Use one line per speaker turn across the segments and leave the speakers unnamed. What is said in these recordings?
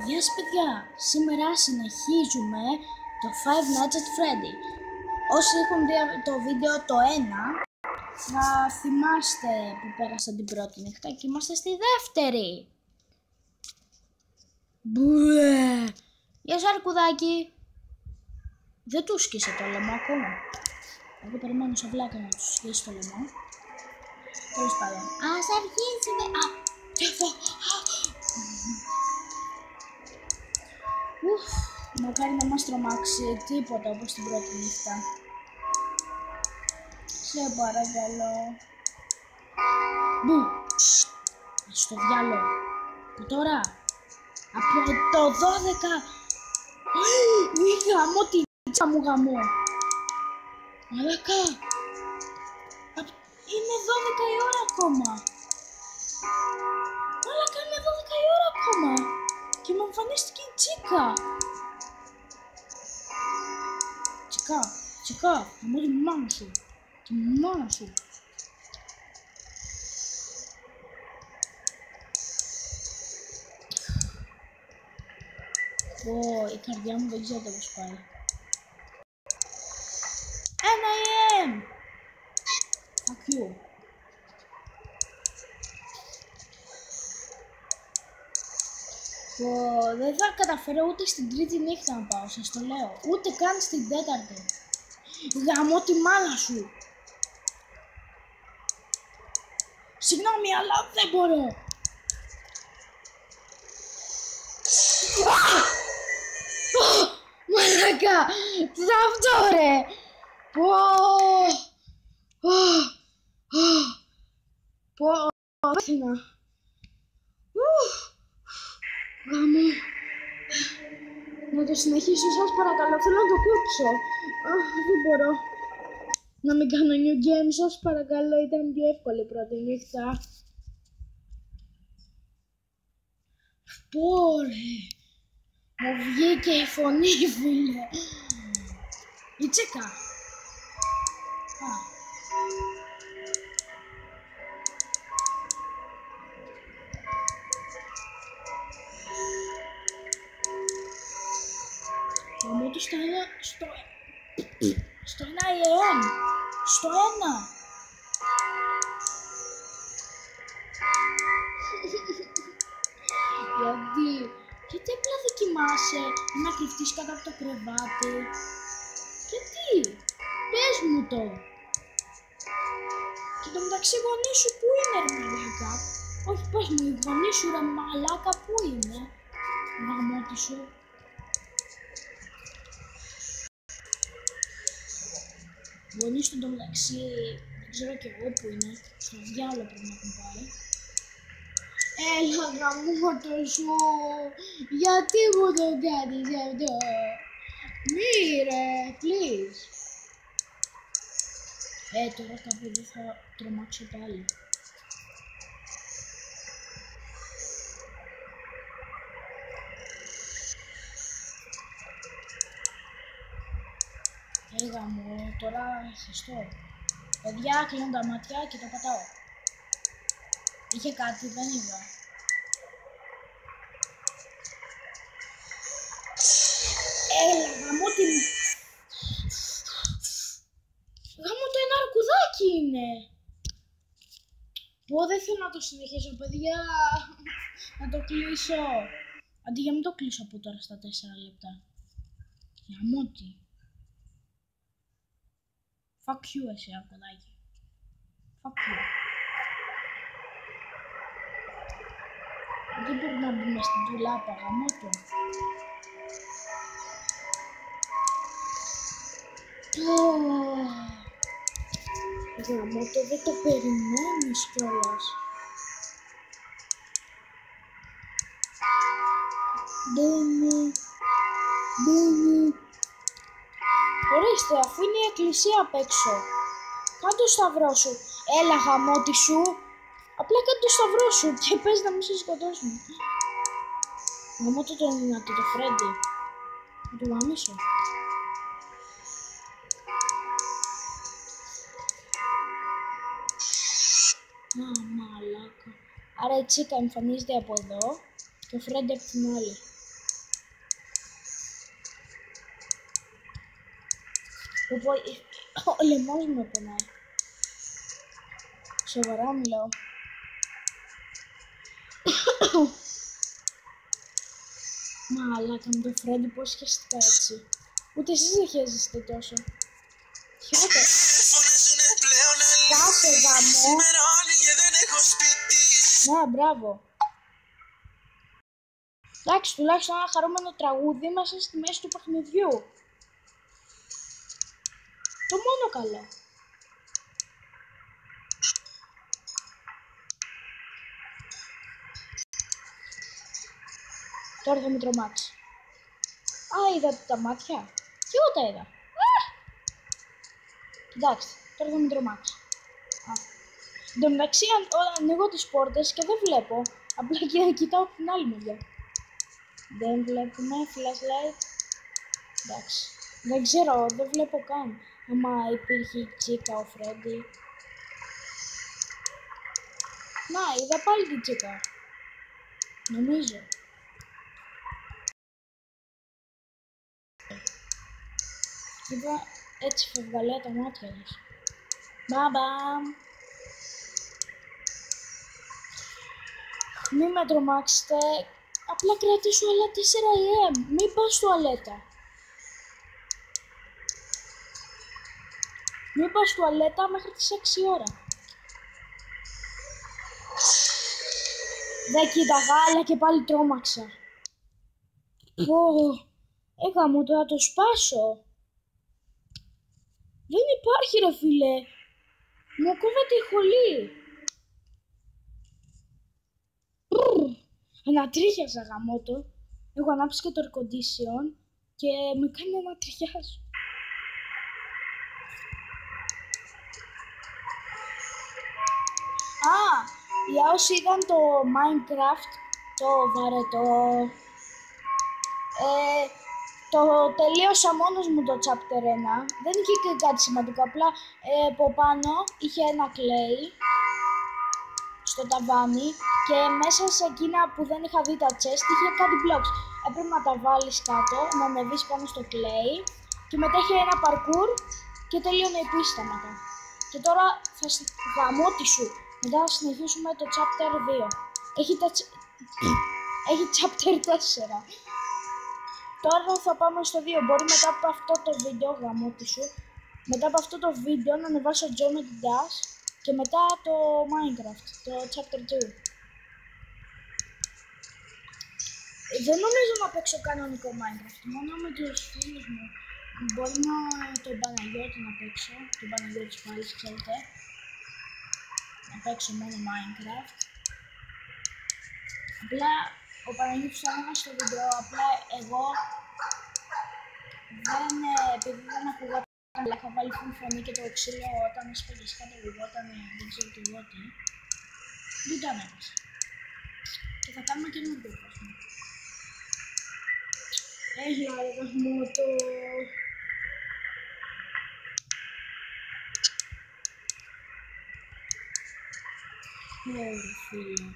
Γεια σας παιδιά, σήμερα συνεχίζουμε το Five Nights at Freddy. Όσοι έχουν δει το βίντεο το 1, θα θυμάστε που πέρασα την πρώτη νύχτα και είμαστε στη δεύτερη. Μπουε! Γεια σας αρκουδάκι. Δεν του σκίσε το λαιμό ακόμα. Εγώ περιμένω σε βλάκα να του σκίσει το λαιμό. Τέλος πάντων. Ας αρχίσουμε. Και αυτό. Μακάρι να μας τρομάξει τίποτα όπως την πρώτη νύχτα. Σε παρακαλώ. Μπου! Στο διάλο. Και τώρα, από το 12, γαμώ την τίτσα μου γαμώ. Μαλάκα. Είναι 12 η ώρα ακόμα. Μαλάκα, είναι 12 η ώρα ακόμα. Και μου εμφανίστηκε η Τσίκα. Τσίκα, θα μου τη μάνα σου. Τη μάνα σου. Η καρδιά μου δεν ξέρω πώς πάει. 1 AM! Fuck you. Δεν θα καταφέρω ούτε στην τρίτη νύχτα να πάω, σας το λέω. Ούτε καν στην τέταρτη. Γαμώ τη μάνα σου. Συγγνώμη, αλλά δεν μπορώ. Μαλάκα, τι θα αυτό ρε. Πέθαινα. Γάμο. Να το συνεχίσω, σας παρακαλώ, θέλω να το κόψω. Δεν μπορώ. Να μην κάνω new game, σας παρακαλώ, ήταν πιο εύκολη η πρώτη νύχτα. Πόρε. Μου βγήκε η φωνή, φίλε. Η Τσίκα. Μου το στο 1 AM. Στο 1. Γιατί απλά δεν κοιμάσαι να κρυφτείς κάτω από το κρεβάτι. Γιατί, πες μου το. Και το μεταξύ γονείς σου πού είναι ρε μαλάκα. Όχι πες μου, οι γονείς σου ρε μαλάκα πού είναι. Γαμώτη σου. Οι γονείς του το μεταξύ δεν ξέρω κι εγώ που είναι. Στο διάλογο πρέπει να έχουν πάει. Έλα γαμώτο σου, γιατί μου το κάνεις αυτό. Μη ρε, please. Τώρα κάπου εδώ θα τρομάξω πάλι. Γαμώ, τώρα χεστώ. Παιδιά, κλείνω τα μάτια και το πατάω. Είχε κάτι, δεν είδα. Γαμώ την... Γαμώ το ένα αρκουδάκι είναι. Δεν θέλω να το συνεχίσω, παιδιά. Να το κλείσω. Αντί για μην το κλείσω από τώρα στα 4 λεπτά. Γαμώ τι. Fuck you εσύ αρκουδάκι. Fuck you. Δεν μπορεί να μπούμε στην τουλάπα, γαμώ το. Γαμώ το, δεν το περιμένεις κιόλας. Ορίστε, αφού είναι η εκκλησία απ' έξω. Κάνε το σταυρό σου. Έλα γαμώτη σου. Απλά κάνε το σταυρό σου και πες να μην σε σκοτώσουν. Γαμώ το τον δυνατό, το Φρέντι. Θα το γαμίσω. Μαλάκα. Άρα η Τσίκα εμφανίζεται από εδώ και ο Φρέντι από την άλλη. Ο λαιμός μου με πονάει. Σοβαρά μιλάω. Μαλάκα με το Φρέντι πώς χαίστηκα έτσι. Ούτε εσείς δεν χαίζεστε τόσο. Χαίρετε. Κάσε γαμό. Ναι, μπράβο. Εντάξει, τουλάχιστον ένα χαρούμενο τραγούδι μέσα στη μέση του παιχνιδιού. Το μόνο καλό. Τώρα θα με τρομάξει. Α, είδατε τα μάτια. Κι εγώ τα είδα. Κοιτάξτε, τώρα θα με τρομάξει. Εν τω μεταξύ, ανοίγω τις πόρτες και δεν βλέπω. Απλά και κοιτάω από την άλλη μεριά. Δεν βλέπουμε flashlight. Εντάξει. Δεν ξέρω, δεν βλέπω καν. Άμα υπήρχε η τσίκα ο Φρέντι. Να, είδα πάλι την τσίκα. Νομίζω. Είδα έτσι φευγαλέα τα μάτια της. Μπαμπαμ. Μη με τρομάξετε. Απλά κρατήσου άλλα 4 AM. Μην πας τουαλέτα. Μην πας τουαλέτα μέχρι τις 6 ώρα. Δεν κοίταγα, αλλά και πάλι τρόμαξα. Έκαμε τώρα το σπάσω. Δεν υπάρχει ρε φίλε. Μου κόβεται η χολή. Ανατρίχιασα γαμώτο. Έχω ανάψει και το air condition και με κάνει να ανατριχιάσω. Για όσοι είδαν το Minecraft, το βαρετό, το τελείωσα μόνος μου το chapter 1. Δεν είχε και κάτι σημαντικό, απλά από πάνω είχε ένα clay στο ταβάνι και μέσα σε εκείνα που δεν είχα δει τα chest είχε κάτι blocks. Έπρεπε να τα βάλεις κάτω, να ανεβείς πάνω στο clay και μετά είχε ένα parkour και τελείωνε η πίστα μετά. Και τώρα θα γαμώτη σου. Μετά θα συνεχίσουμε το chapter 2. Έχει chapter 4. Τώρα θα πάμε στο 2. Μπορεί μετά από αυτό το βίντεο, γαμώτη σου, μετά από αυτό το βίντεο να ανεβάσω Geometry Dash και μετά το Minecraft, το chapter 2. Δεν νομίζω να παίξω κανονικό Minecraft, μόνο με τους φίλους μου. Μπορεί να τον Παναγιώτη να παίξω, τον Παναγιώτη πάλι, ξέρετε. Να παίξω μόνο Minecraft. Απλά ο Παναγιώτης θα έβγαλε στο βίντεο, απλά εγώ επειδή δεν ακουγόταν, αλλά είχα βάλει full φωνή και το ξύλο όταν έσπαγες κάτω λιγόταν, δεν ξέρω τι εγώ τι. Δεν το ανέβασα. Και θα κάνουμε καινούργιο κόσμο. Έχει άλλο κόσμο το... φίλε.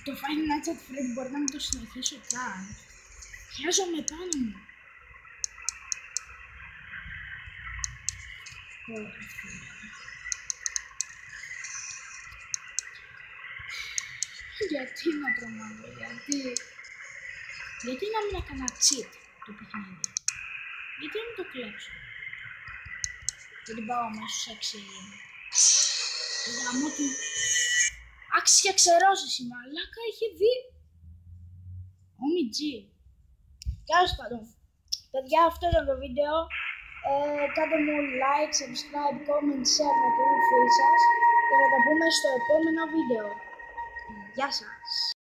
Το Five Nights at Freddy μπορεί να μην το συνεχίσω καν. Χάζομαι πάνω μου. Φίλε. Γιατί να τρομάζω, γιατί να μην έκανα cheat το παιχνίδι. Γιατί να μην το κλέψω. Γιατί πάω αμέσως 6. Γαμώ του. Άξια ξερώσεις η μαλάκα, είχε δει. Ομιτζή. Τέλος πάντων. Παιδιά, αυτό ήταν το βίντεο. Κάντε μου like, subscribe, comment, share με το φίλοι σας. Και θα τα πούμε στο επόμενο βίντεο. Γεια σας.